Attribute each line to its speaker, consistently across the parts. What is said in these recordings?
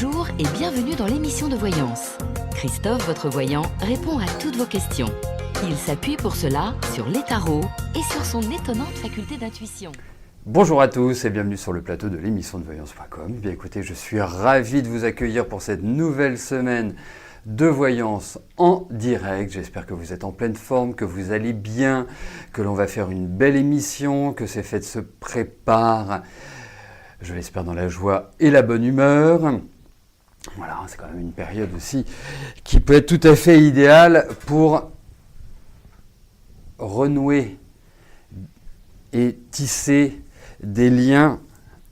Speaker 1: Bonjour et bienvenue dans l'émission de voyance. Christophe, votre voyant, répond à toutes vos questions. Il s'appuie pour cela sur les tarots et sur son étonnante faculté d'intuition.
Speaker 2: Bonjour à tous et bienvenue sur le plateau de l'émission de voyance.com. Bien écoutez, je suis ravi de vous accueillir pour cette nouvelle semaine de voyance en direct. J'espère que vous êtes en pleine forme, que vous allez bien, que l'on va faire une belle émission, que ces fêtes se préparent. Je l'espère dans la joie et la bonne humeur. Voilà, c'est quand même une période aussi qui peut être tout à fait idéale pour renouer et tisser des liens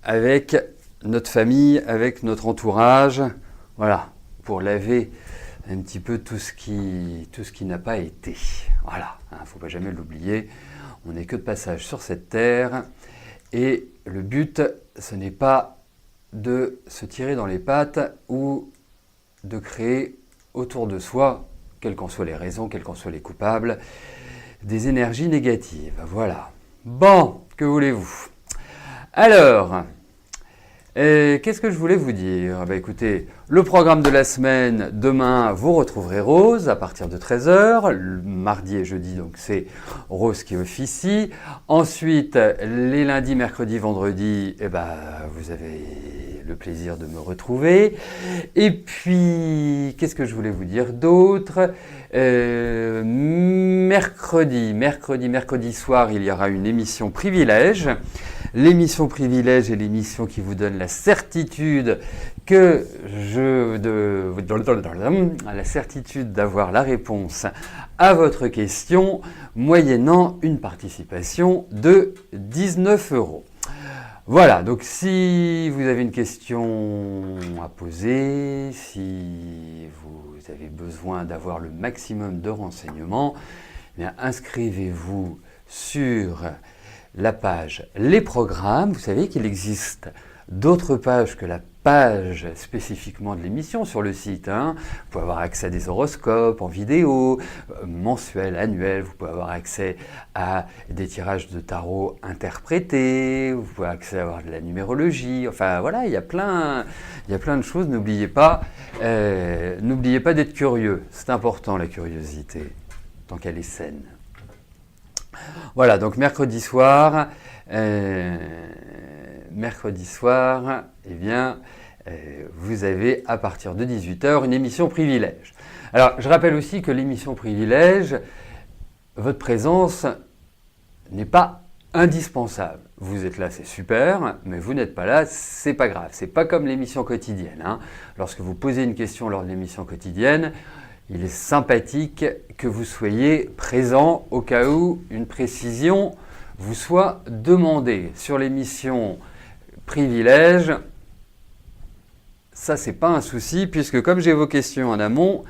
Speaker 2: avec notre famille, avec notre entourage. Voilà, pour laver un petit peu tout ce qui n'a pas été. Voilà, il ne faut pas jamais l'oublier. On n'est que de passage sur cette terre et le but, ce n'est pas de se tirer dans les pattes ou de créer autour de soi, quelles qu'en soient les raisons, quels qu'en soient les coupables, des énergies négatives. Voilà. Bon, que voulez-vous ? Alors, qu'est-ce que je voulais vous dire ? Écoutez, le programme de la semaine, demain, vous retrouverez Rose à partir de 13h. Le mardi et jeudi, donc c'est Rose qui officie. Ensuite, les lundis, mercredis, vendredis, vous avez le plaisir de me retrouver. Et puis, qu'est-ce que je voulais vous dire d'autre ? Mercredi soir, il y aura une émission Privilège. L'émission Privilège est l'émission qui vous donne la certitude la certitude d'avoir la réponse à votre question, moyennant une participation de 19 €. Voilà, donc si vous avez une question à poser, si vous avez besoin d'avoir le maximum de renseignements, inscrivez-vous sur la page Les Programmes. Vous savez qu'il existe d'autres pages que la page spécifiquement de l'émission sur le site. Vous pouvez avoir accès à des horoscopes en vidéo, mensuels, annuels. Vous pouvez avoir accès à des tirages de tarot interprétés. Vous pouvez avoir de la numérologie. Enfin voilà, il y a plein de choses. N'oubliez pas d'être curieux. C'est important la curiosité, tant qu'elle est saine. Voilà, donc mercredi soir, vous avez à partir de 18h une émission Privilège. Alors, je rappelle aussi que l'émission Privilège, votre présence n'est pas indispensable. Vous êtes là, c'est super, mais vous n'êtes pas là, c'est pas grave. C'est pas comme l'émission quotidienne. Lorsque vous posez une question lors de l'émission quotidienne, il est sympathique que vous soyez présent au cas où une précision vous soit demandée. Sur l'émission Privilège, ça c'est pas un souci puisque comme j'ai vos questions en amont,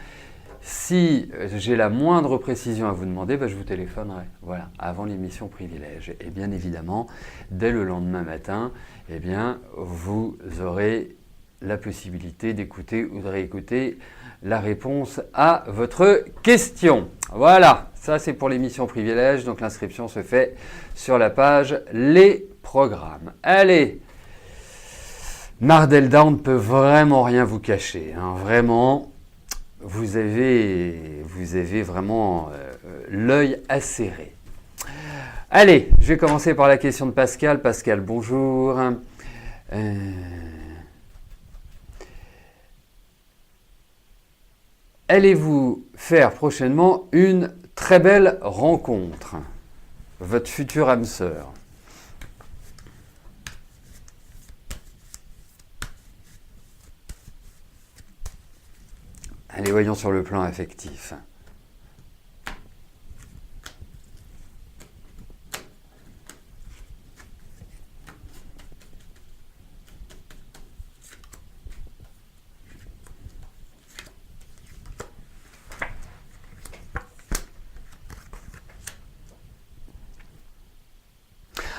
Speaker 2: si j'ai la moindre précision à vous demander, je vous téléphonerai, voilà, avant l'émission Privilège. Et bien évidemment, dès le lendemain matin, vous aurez la possibilité d'écouter ou de réécouter la réponse à votre question. Voilà, ça c'est pour l'émission Privilège, donc l'inscription se fait sur la page Les Programmes. Allez, Mardelda, on ne peut vraiment rien vous cacher, vraiment, vous avez vraiment l'œil acéré. Allez, je vais commencer par la question de Pascal. Pascal, bonjour. Allez-vous faire prochainement une très belle rencontre ? Votre future âme sœur. Allez, voyons sur le plan affectif.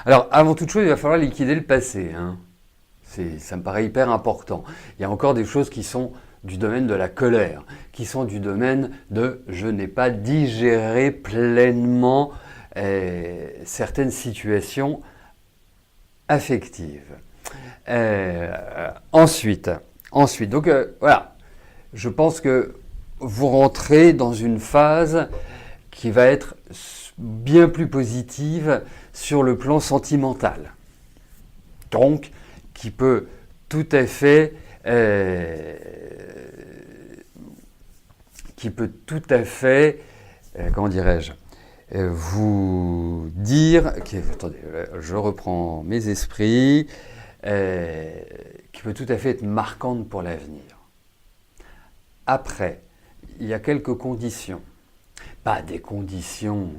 Speaker 2: Alors, avant toute chose, il va falloir liquider le passé. Ça me paraît hyper important. Il y a encore des choses qui sont du domaine de la colère, qui sont du domaine de « je n'ai pas digéré pleinement certaines situations affectives ». Ensuite, Ensuite, donc voilà, je pense que vous rentrez dans une phase qui va être bien plus positive sur le plan sentimental. Donc, qui peut tout à fait, comment dirais-je, vous dire, attendez, je reprends mes esprits, qui peut tout à fait être marquante pour l'avenir. Après, il y a quelques conditions. Pas des conditions,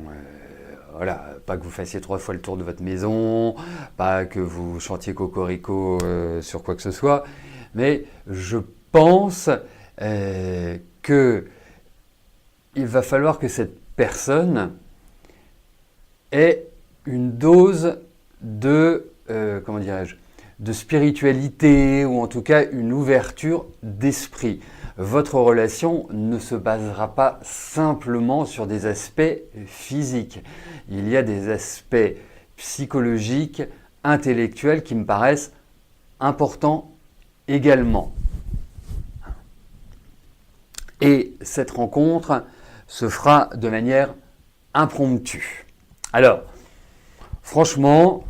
Speaker 2: voilà, pas que vous fassiez 3 fois le tour de votre maison, pas que vous chantiez cocorico sur quoi que ce soit, mais je pense que il va falloir que cette personne ait une dose de, comment dirais-je, de spiritualité ou en tout cas une ouverture d'esprit. Votre relation ne se basera pas simplement sur des aspects physiques. Il y a des aspects psychologiques, intellectuels qui me paraissent importants également. Et cette rencontre se fera de manière impromptue. Alors, franchement,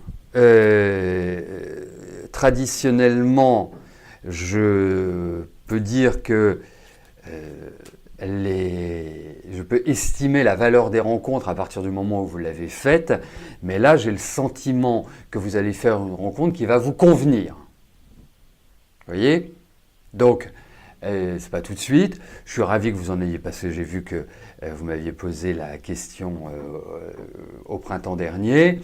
Speaker 2: traditionnellement, je peux dire que je peux estimer la valeur des rencontres à partir du moment où vous l'avez faite, mais là j'ai le sentiment que vous allez faire une rencontre qui va vous convenir. Vous voyez ? Donc, c'est pas tout de suite. Je suis ravi que vous en ayez passé. J'ai vu que vous m'aviez posé la question au printemps dernier.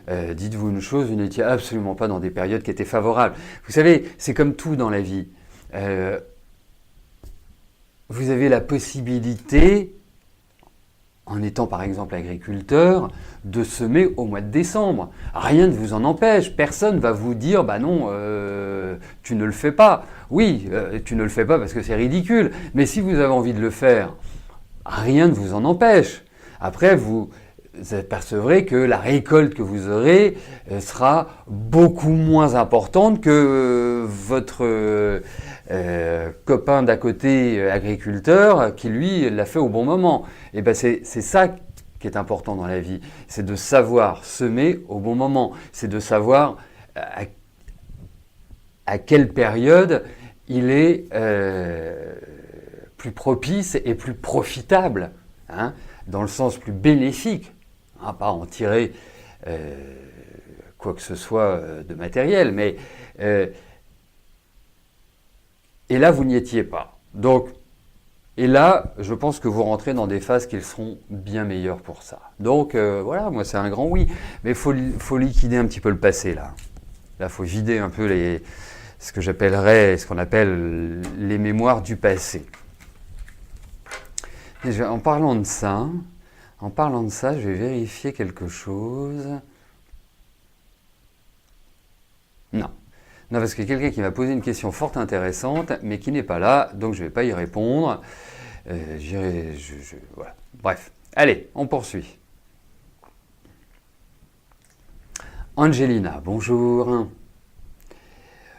Speaker 2: Dites-vous une chose, vous n'étiez absolument pas dans des périodes qui étaient favorables. Vous savez, c'est comme tout dans la vie. Vous avez la possibilité, en étant par exemple agriculteur, de semer au mois de décembre. Rien ne vous en empêche. Personne ne va vous dire « bah non, tu ne le fais pas ». Oui, tu ne le fais pas parce que c'est ridicule. Mais si vous avez envie de le faire, rien ne vous en empêche. Après, vous apercevrez que la récolte que vous aurez sera beaucoup moins importante que votre copain d'à côté agriculteur qui lui l'a fait au bon moment. Et ben c'est ça qui est important dans la vie, c'est de savoir semer au bon moment, c'est de savoir à quelle période il est plus propice et plus profitable, hein, dans le sens plus bénéfique, hein, pas en tirer quoi que ce soit de matériel, mais et là, vous n'y étiez pas. Donc, et là, je pense que vous rentrez dans des phases qui seront bien meilleures pour ça. Donc, voilà, moi, c'est un grand oui. Mais il faut liquider un petit peu le passé, là. Là, il faut vider un peu ce que j'appellerais, ce qu'on appelle les mémoires du passé. Et en parlant de ça, je vais vérifier quelque chose. Non. Non, parce qu'il y a quelqu'un qui m'a posé une question fort intéressante, mais qui n'est pas là, donc je ne vais pas y répondre. Voilà. Bref, allez, on poursuit. Angelina, bonjour.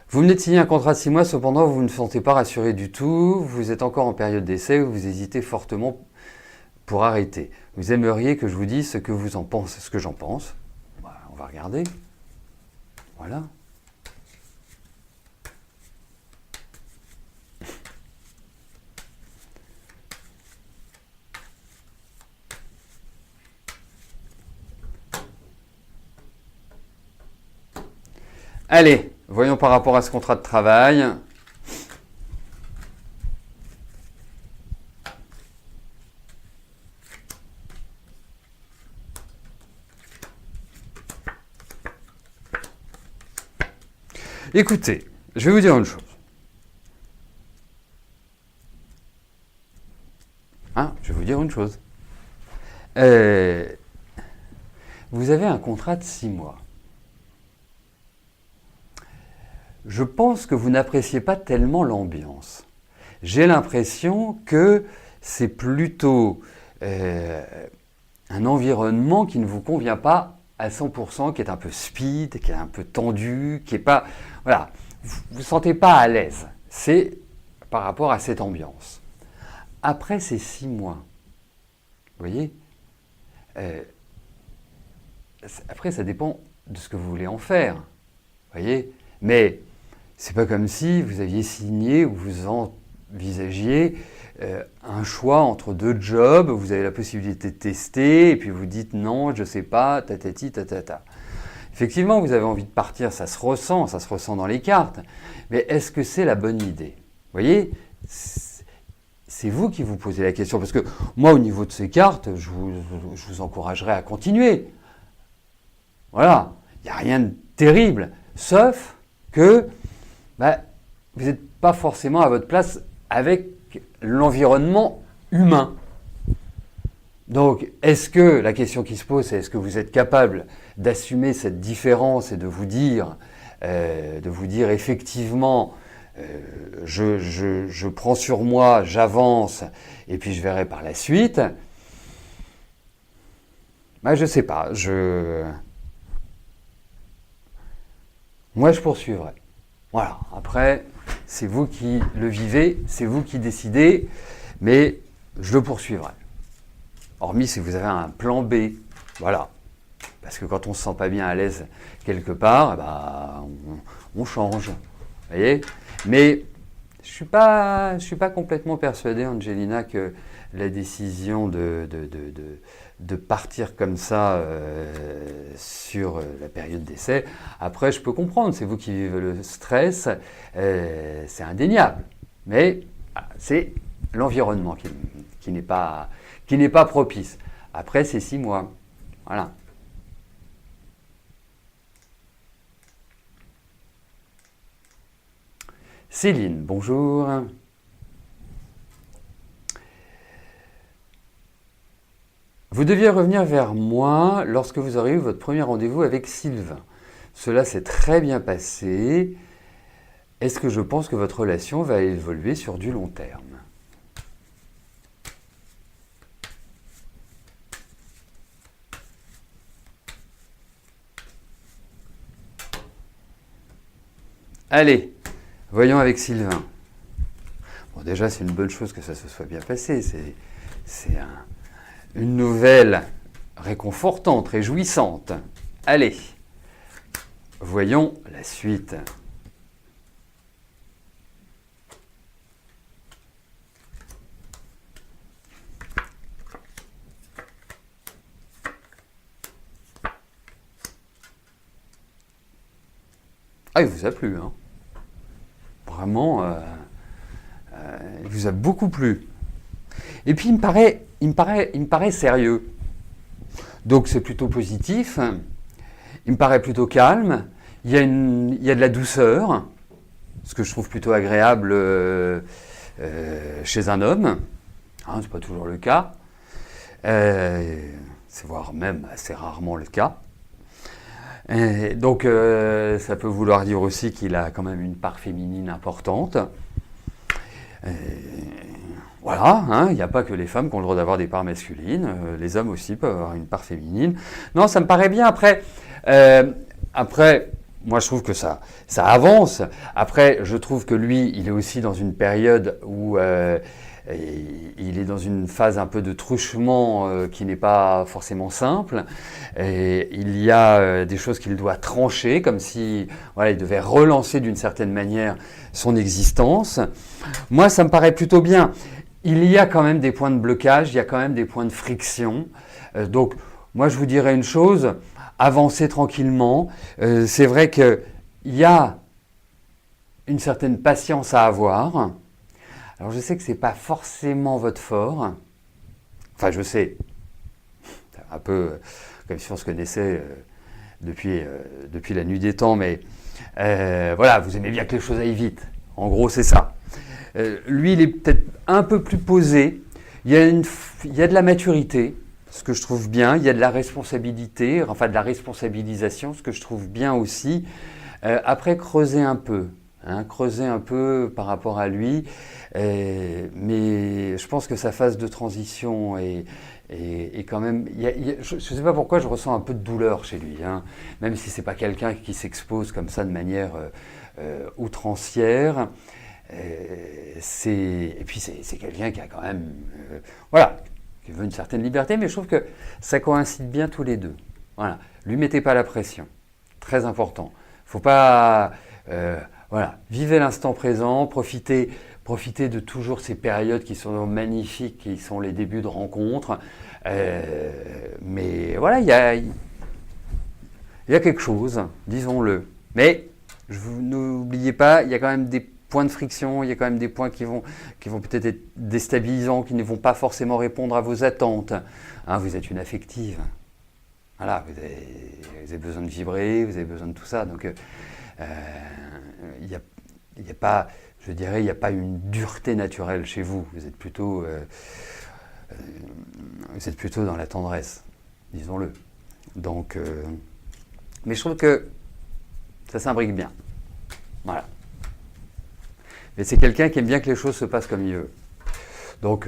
Speaker 2: Vous venez de signer un contrat de 6 mois, cependant vous ne vous sentez pas rassuré du tout. Vous êtes encore en période d'essai, vous hésitez fortement pour arrêter. Vous aimeriez que je vous dise ce que vous en pensez, ce que j'en pense. Voilà, on va regarder. Voilà. Allez, voyons par rapport à ce contrat de travail. Écoutez, je vais vous dire une chose. Je vais vous dire une chose. Vous avez un contrat de 6 mois. Je pense que vous n'appréciez pas tellement l'ambiance. J'ai l'impression que c'est plutôt un environnement qui ne vous convient pas à 100%, qui est un peu speed, qui est un peu tendu, qui est pas... Voilà, vous ne vous sentez pas à l'aise. c'est par rapport à cette ambiance. Après ces 6 mois, vous voyez, après ça dépend de ce que vous voulez en faire, vous voyez, mais c'est pas comme si vous aviez signé ou vous envisagiez un choix entre 2 jobs, vous avez la possibilité de tester, et puis vous dites non, je sais pas, tatati, tatata. Effectivement, vous avez envie de partir, ça se ressent dans les cartes, mais est-ce que c'est la bonne idée? Vous voyez, c'est vous qui vous posez la question, parce que moi, au niveau de ces cartes, je vous encouragerais à continuer. Voilà, il n'y a rien de terrible, sauf que vous n'êtes pas forcément à votre place avec l'environnement humain. Donc, est-ce que, la question qui se pose, c'est est-ce que vous êtes capable d'assumer cette différence et de vous dire effectivement, je prends sur moi, j'avance, et puis je verrai par la suite. Je ne sais pas, moi je poursuivrai. Voilà, après, c'est vous qui le vivez, c'est vous qui décidez, mais je le poursuivrai. Hormis si vous avez un plan B, voilà. Parce que quand on ne se sent pas bien à l'aise quelque part, on change, vous voyez. Mais je suis pas complètement persuadé, Angelina, que la décision de partir comme ça sur la période d'essai, après je peux comprendre, c'est vous qui vivez le stress, c'est indéniable. Mais c'est l'environnement qui n'est pas propice. Après, c'est 6 mois. Voilà. Céline, bonjour. Vous deviez revenir vers moi lorsque vous aurez eu votre premier rendez-vous avec Sylvain. Cela s'est très bien passé. Est-ce que je pense que votre relation va évoluer sur du long terme ? Allez, voyons avec Sylvain. Bon, déjà, c'est une bonne chose que ça se soit bien passé. C'est une nouvelle réconfortante, réjouissante. Allez, voyons la suite. Ah, il vous a plu, hein? Vraiment, il vous a beaucoup plu. Et puis, il me paraît sérieux. Donc, c'est plutôt positif. Il me paraît plutôt calme. Il y a de la douceur, ce que je trouve plutôt agréable chez un homme. Hein, c'est pas toujours le cas. C'est voire même assez rarement le cas. Donc, ça peut vouloir dire aussi qu'il a quand même une part féminine importante. Voilà, hein, il n'y a pas que les femmes qui ont le droit d'avoir des parts masculines, les hommes aussi peuvent avoir une part féminine. Non, ça me paraît bien. Après, moi je trouve que ça avance. Après, je trouve que lui, il est aussi dans une période où il est dans une phase un peu de truchement qui n'est pas forcément simple. Et il y a des choses qu'il doit trancher, comme si il devait relancer d'une certaine manière son existence. Moi, ça me paraît plutôt bien. Il y a quand même des points de blocage, il y a quand même des points de friction. Donc, moi, je vous dirais une chose, avancez tranquillement. C'est vrai qu'il y a une certaine patience à avoir. Alors, je sais que ce n'est pas forcément votre fort. Enfin, je sais. C'est un peu comme si on se connaissait depuis la nuit des temps, mais voilà, vous aimez bien que les choses aillent vite. En gros, c'est ça. Lui, il est peut-être un peu plus posé. Il y a de la maturité, ce que je trouve bien. Il y a de la responsabilité, enfin de la responsabilisation, ce que je trouve bien aussi. Après, creuser un peu par rapport à lui. Mais je pense que sa phase de transition est quand même... je ne sais pas pourquoi je ressens un peu de douleur chez lui, hein, même si ce n'est pas quelqu'un qui s'expose comme ça de manière outrancière. Et puis c'est quelqu'un qui a quand même, voilà, qui veut une certaine liberté, mais je trouve que ça coïncide bien tous les deux. Voilà, lui mettez pas la pression, très important. Faut pas, voilà, vivez l'instant présent, profitez de toujours ces périodes qui sont magnifiques, qui sont les débuts de rencontres. Mais voilà, il y a quelque chose, disons-le. Mais n'oubliez pas, il y a quand même des points de friction, il y a quand même des points qui vont peut-être être déstabilisants, qui ne vont pas forcément répondre à vos attentes. Hein, vous êtes une affective. Voilà, vous avez besoin de vibrer, vous avez besoin de tout ça. Donc, il n'y a pas, je dirais, il n'y a pas une dureté naturelle chez vous. Vous êtes plutôt dans la tendresse, disons-le. Donc, mais je trouve que ça s'imbrique bien. Voilà. Mais c'est quelqu'un qui aime bien que les choses se passent comme il veut. Donc,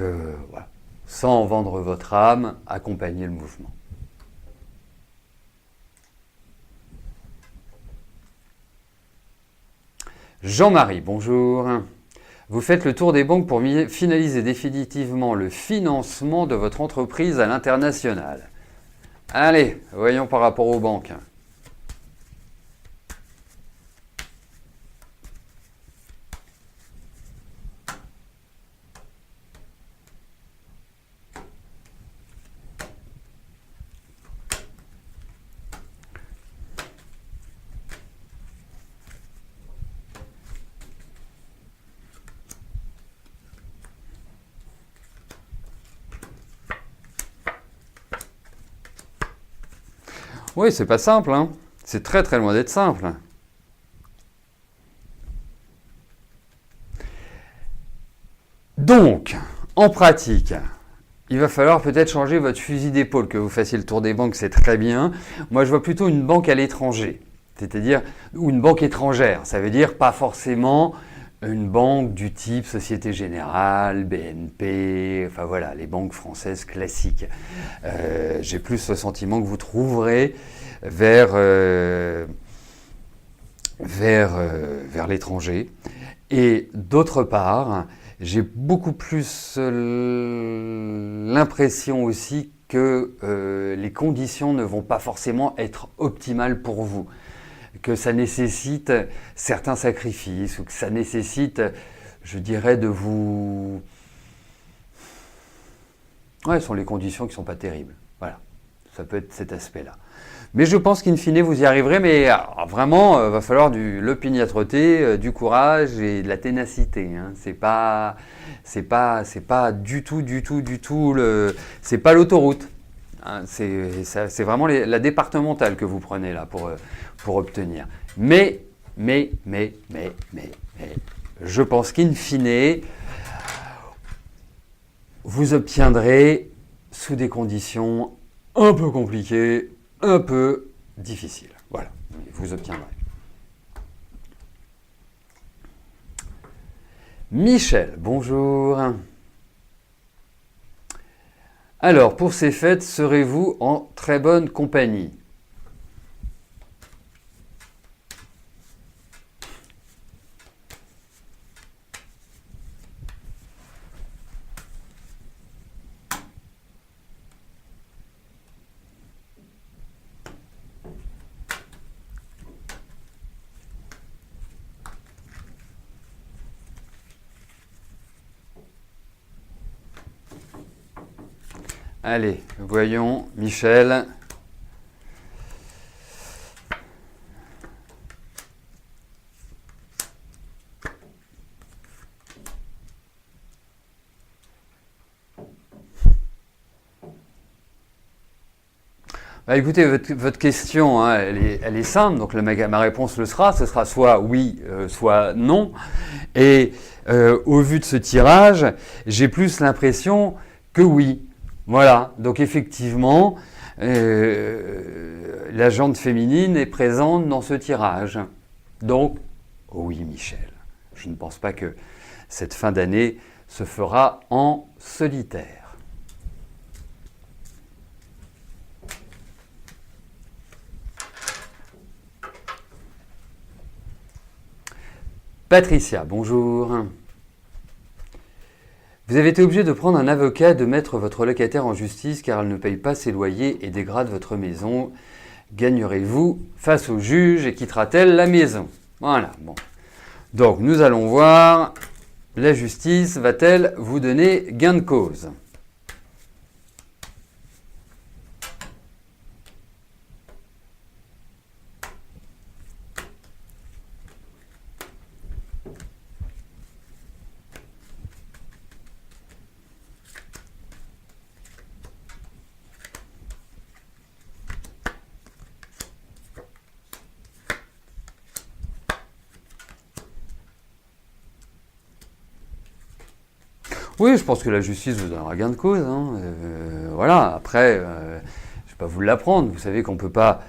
Speaker 2: voilà. Sans vendre votre âme, accompagnez le mouvement. Jean-Marie, bonjour. Vous faites le tour des banques pour finaliser définitivement le financement de votre entreprise à l'international. Allez, voyons par rapport aux banques. Oui, c'est pas simple, hein. C'est très très loin d'être simple. Donc, en pratique, il va falloir peut-être changer votre fusil d'épaule, que vous fassiez le tour des banques, c'est très bien. Moi, je vois plutôt une banque à l'étranger, c'est-à-dire, ou une banque étrangère. Ça veut dire pas forcément une banque du type Société Générale, BNP, enfin voilà, les banques françaises classiques. J'ai plus le sentiment que vous trouverez vers l'étranger. Et d'autre part, j'ai beaucoup plus l'impression aussi que les conditions ne vont pas forcément être optimales pour vous, que ça nécessite certains sacrifices ou que ça nécessite, je dirais, de vous... Ouais, ce sont les conditions qui ne sont pas terribles. Voilà, ça peut être cet aspect-là. Mais je pense qu'in fine, vous y arriverez, mais vraiment, va falloir de l'opiniâtreté, du courage et de la ténacité. Hein. C'est pas du tout c'est pas l'autoroute. Hein. C'est vraiment la départementale que vous prenez là pour obtenir. Mais, je pense qu'in fine, vous obtiendrez sous des conditions un peu compliquées, un peu difficiles. Voilà, vous obtiendrez. Michel, bonjour. Alors, pour ces fêtes, serez-vous en très bonne compagnie ? Allez, voyons, Michel. Bah, écoutez, votre question, hein, elle est simple, donc ma réponse ce sera soit oui, soit non. Et au vu de ce tirage, j'ai plus l'impression que oui. Voilà, donc effectivement, la jante féminine est présente dans ce tirage. Donc, oui Michel, je ne pense pas que cette fin d'année se fera en solitaire. Patricia, bonjour. Vous avez été obligé de prendre un avocat et de mettre votre locataire en justice car elle ne paye pas ses loyers et dégrade votre maison. Gagnerez-vous face au juge et quittera-t-elle la maison? Voilà, bon. Donc, nous allons voir, la justice va-t-elle vous donner gain de cause? Oui, je pense que la justice vous donnera gain de cause. Hein. Voilà, après, je ne vais pas vous l'apprendre. Vous savez qu'on peut pas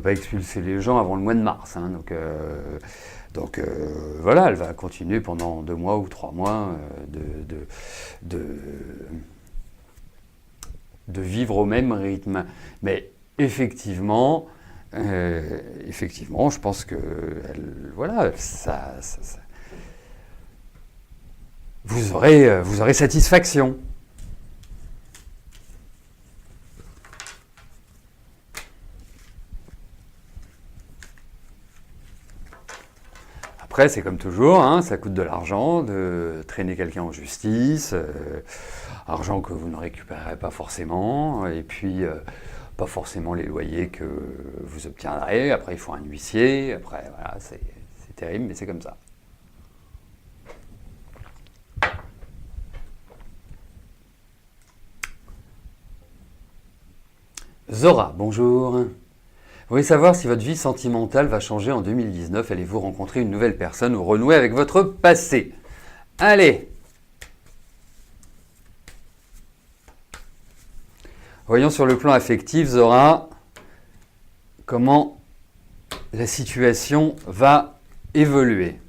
Speaker 2: expulser les gens avant le mois de mars. Hein. Donc voilà, elle va continuer pendant 2 mois ou 3 mois de vivre au même rythme. Mais effectivement, je pense que voilà, vous aurez satisfaction. Après, c'est comme toujours, hein, ça coûte de l'argent de traîner quelqu'un en justice, argent que vous ne récupérerez pas forcément, et puis pas forcément les loyers que vous obtiendrez. Après, il faut un huissier, après, voilà, c'est terrible, mais c'est comme ça. Zora, bonjour. Vous voulez savoir si votre vie sentimentale va changer en 2019? Allez-vous rencontrer une nouvelle personne ou renouer avec votre passé? Allez! Voyons sur le plan affectif, Zora, comment la situation va évoluer.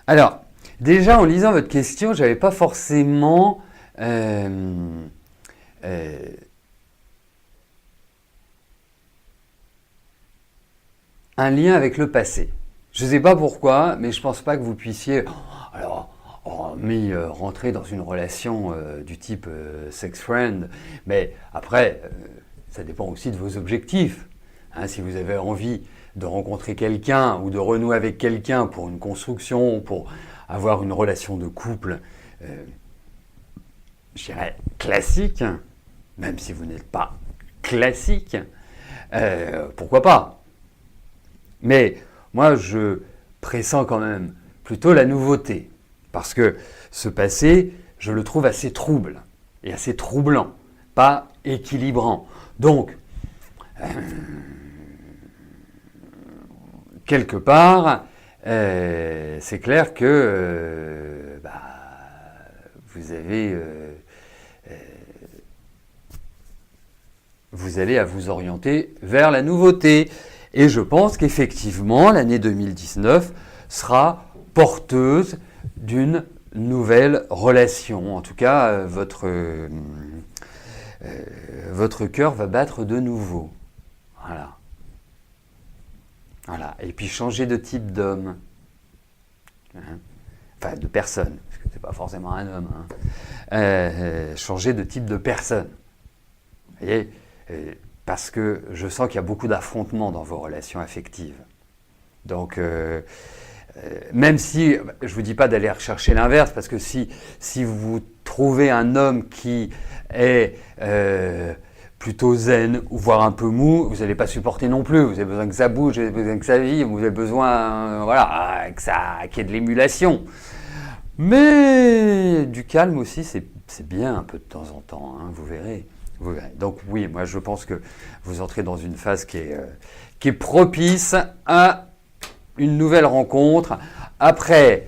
Speaker 2: Alors, déjà en lisant votre question, je n'avais pas forcément un lien avec le passé. Je ne sais pas pourquoi, mais je ne pense pas que vous puissiez rentrer dans une relation du type sex friend. Mais après, ça dépend aussi de vos objectifs. Hein, si vous avez envie de rencontrer quelqu'un ou de renouer avec quelqu'un pour une construction, pour avoir une relation de couple, je dirais classique, même si vous n'êtes pas classique, pourquoi pas? Mais moi, je pressens quand même plutôt la nouveauté, parce que ce passé, je le trouve assez trouble et assez troublant, pas équilibrant. Donc, quelque part, c'est clair que vous allez à vous orienter vers la nouveauté. Et je pense qu'effectivement, l'année 2019 sera porteuse d'une nouvelle relation. En tout cas, votre cœur va battre de nouveau. Voilà. Voilà. Et puis changer de type d'homme. Hein? Enfin, de personne, parce que c'est pas forcément un homme. Hein. Changer de type de personne. Vous voyez, parce que je sens qu'il y a beaucoup d'affrontements dans vos relations affectives. Donc, même si, je ne vous dis pas d'aller rechercher l'inverse, parce que si vous trouvez un homme qui est plutôt zen, ou voire un peu mou, vous n'allez pas supporter non plus. Vous avez besoin que ça bouge, vous avez besoin que ça vive, vous avez besoin qu'il y ait de l'émulation. Mais du calme aussi, c'est bien un peu de temps en temps, hein, vous verrez. Donc oui, moi je pense que vous entrez dans une phase qui est propice à une nouvelle rencontre. Après,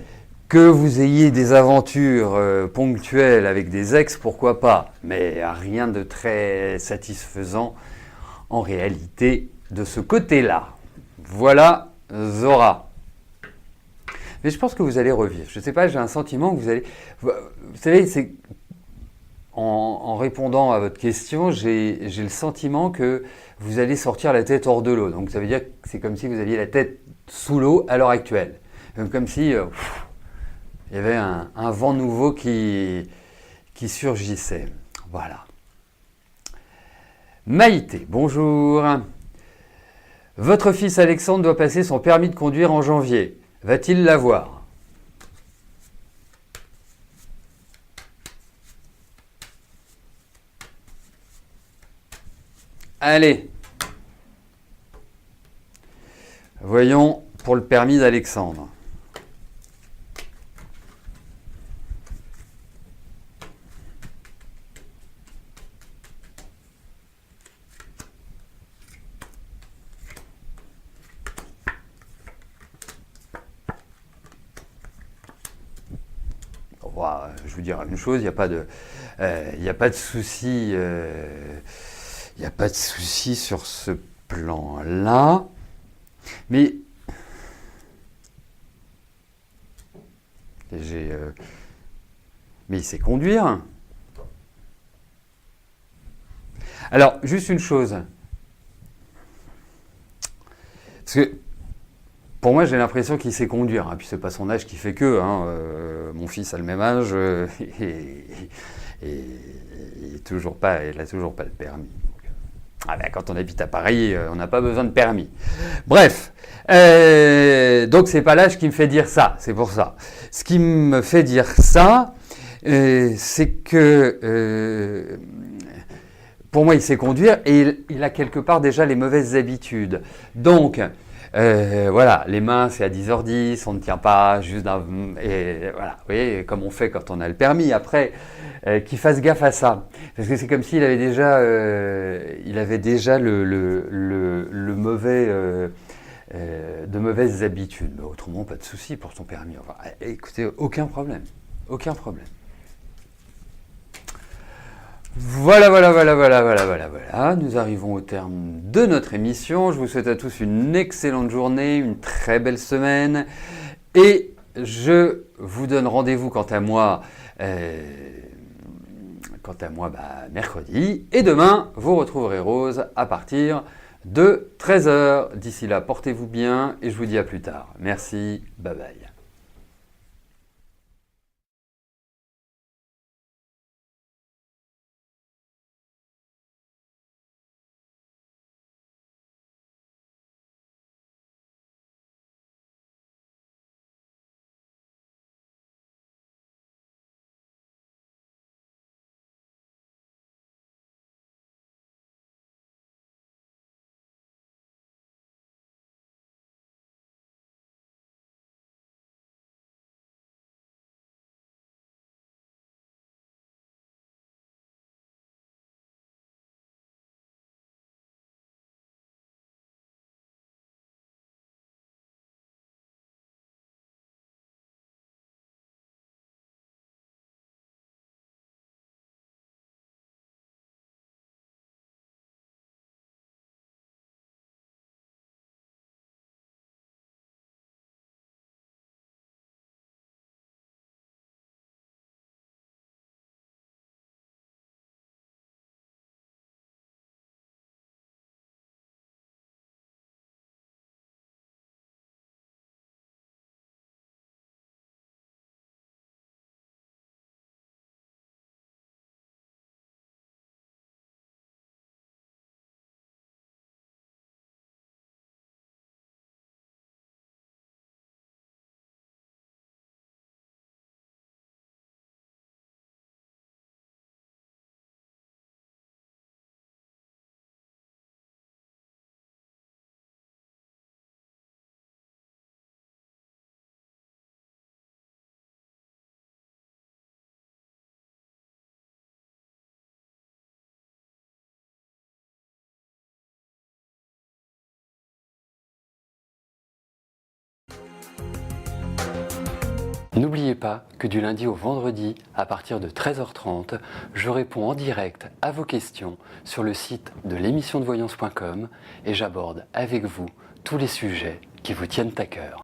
Speaker 2: Que vous ayez des aventures ponctuelles avec des ex, pourquoi pas, mais rien de très satisfaisant en réalité de ce côté-là. Voilà Zora. Mais je pense que vous allez revivre. Je ne sais pas, j'ai un sentiment que vous allez... Vous savez, c'est... En répondant à votre question, j'ai le sentiment que vous allez sortir la tête hors de l'eau. Donc ça veut dire que c'est comme si vous aviez la tête sous l'eau à l'heure actuelle. Comme si il y avait un vent nouveau qui surgissait. Voilà. Maïté, bonjour. Votre fils Alexandre doit passer son permis de conduire en janvier. Va-t-il l'avoir ? Allez. Voyons pour le permis d'Alexandre. Je vous dirai une chose, il n'y a pas de souci, il n'y a pas de souci sur ce plan-là, mais mais il sait conduire. Alors, juste une chose, parce que pour moi, j'ai l'impression qu'il sait conduire. Puis c'est pas son âge qui fait que. Mon fils a le même âge et il a toujours pas le permis. Quand on habite à Paris, on n'a pas besoin de permis. Bref, donc c'est pas l'âge qui me fait dire ça. C'est pour ça. Ce qui me fait dire ça, c'est que pour moi, il sait conduire et il a quelque part déjà les mauvaises habitudes. Donc voilà, les mains c'est à 10h10, on ne tient pas juste et voilà, vous voyez, comme on fait quand on a le permis. Après, qu'il fasse gaffe à ça, parce que c'est comme s'il avait déjà, le mauvais, de mauvaises habitudes. Mais autrement, pas de souci pour son permis. Enfin, écoutez, aucun problème, aucun problème. Voilà. Nous arrivons au terme de notre émission. Je vous souhaite à tous une excellente journée, une très belle semaine. Et je vous donne rendez-vous quant à moi, mercredi. Et demain, vous retrouverez Rose à partir de 13h. D'ici là, portez-vous bien et je vous dis à plus tard. Merci, bye bye.
Speaker 3: N'oubliez pas que du lundi au vendredi, à partir de 13h30, je réponds en direct à vos questions sur le site de l'émissiondevoyance.com et j'aborde avec vous tous les sujets qui vous tiennent à cœur.